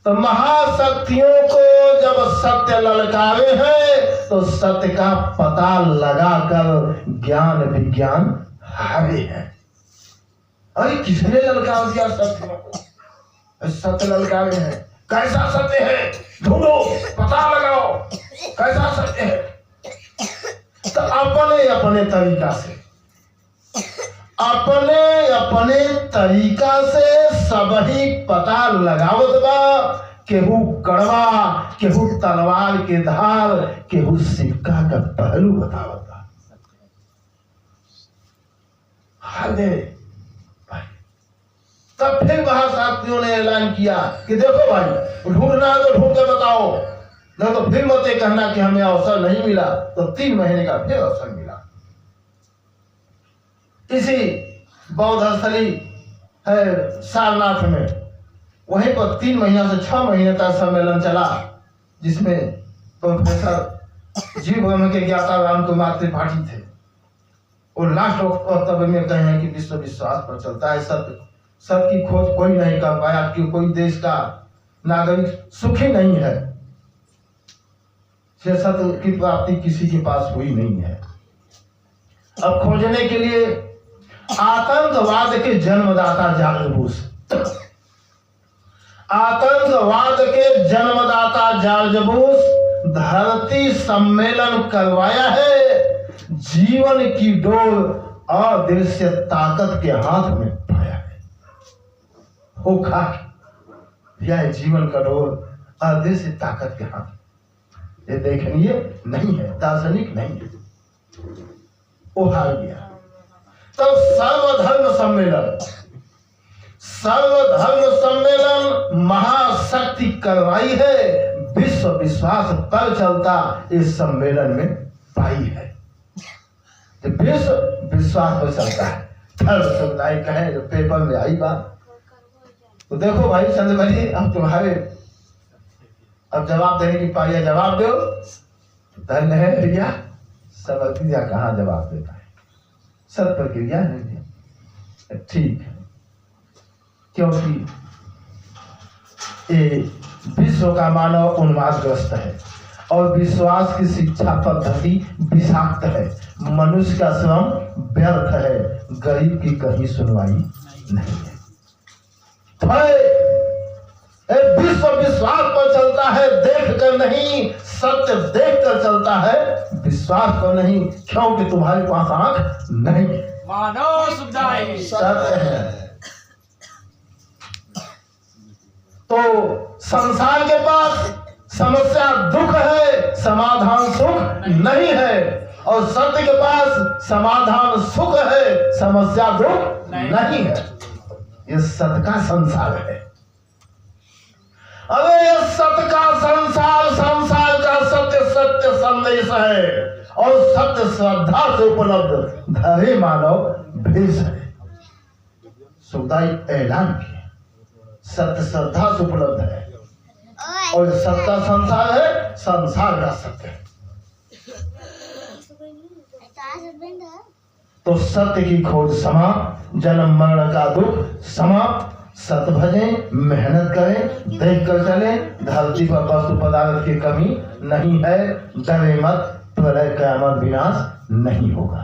तो महाशक्तियों को जब सत्य ललकारे हैं तो सत्य का पता लगाकर ज्ञान विज्ञान हारे हैं। अरे किसने ललकार दिया सत्य को? सत्य ललकारे हैं। कैसा सत्य है ढूंढो, पता लगाओ कैसा सत्य है। तो अपने अपने तरीका से सब ही पता लगावत बा। केहू कड़वा, केहू तलवार के धार, केहू सिक्का का पहलू बतावता। तब फिर महाशास्त्रियों ने ऐलान किया कि देखो भाई, ढूंढना है तो ढूंढ के बताओ, नहीं तो फिर मत कहना कि हमें अवसर नहीं मिला। तो 3 महीने का फिर अवसर मिला। इसी बौद्ध स्थली है सारनाथ में, वहीं पर 3 महीना से 6 महीने तक सम्मेलन चला, जिसमें प्रोफेसर जीव ब्रह्म के ज्ञाता राम कुमार त्रिपाठी थे। वो लास्ट वक्तव्य में कहे हैं कि विश्व विश्वास पर चलता है, सत्य की खोज कोई नहीं कर पाया, कि कोई देश का नागरिक सुखी नहीं है, सत्य की प्राप्ति किसी के पास हुई नहीं है। अब खोजने के लिए आतंकवाद के जन्मदाता जॉर्ज बुश, आतंकवाद के जन्मदाता जॉर्ज बुश धरती सम्मेलन करवाया है। जीवन की डोर अदृश्य ताकत के हाथ में पाया है। होखा यह जीवन का डोर अदृश्य ताकत के हाथ, ये देखनीय नहीं है, दार्शनिक नहीं है। वो हार गया। तो सर्वधर्म सम्मेलन महाशक्ति करवाई है। विश्व विश्वास पर चलता इस सम्मेलन में पाई है। तो विश्व विश्वास पर चलता है। धर्म समुदाय कहे जो पेपर में आई बात, तो देखो भाई चंद्र भाई, अब तुम्हारे अब जवाब देने की पाई, जवाब दो। धन्य है भैया, सब क्रिया कहाँ जवाब देता है, सत प्रक्रिया नहीं है। ठीक है, क्योंकि ये विश्व का मानव उन्मादग्रस्त है और विश्वास की शिक्षा पद्धति विषाक्त है। मनुष्य का श्रम व्यर्थ है, गरीब की कहीं सुनवाई नहीं है। विश्व विश्वास पर चलता है, देख कर नहीं, सत्य देख कर चलता है, विश्वास पर नहीं, क्योंकि तुम्हारे पास आंख नहीं। मानव सुविधाएं सत्य है। तो संसार के पास समस्या दुख है, समाधान सुख नहीं है, और सत्य के पास समाधान सुख है, समस्या दुख नहीं है। ये सत्य का संसार है। अरे ये सत्य का संसार, संसार का सत्य, सत्य संदेश है, और सत्य श्रद्धा से उपलब्ध धरे मानव भेष है। सुखदाई ऐलान किया, सत्य श्रद्धा से उपलब्ध है, और सत्य का संसार है, संसार का सत्य है। तो सत्य की खोज समाप्त, जन्म मरण का दुख समाप्त। सत्य भजें, मेहनत करें, देख कर चलें। धरती पर वस्तु पदार्थ की कमी नहीं है। डरे मत, प्रलय क़यामत विनाश नहीं होगा।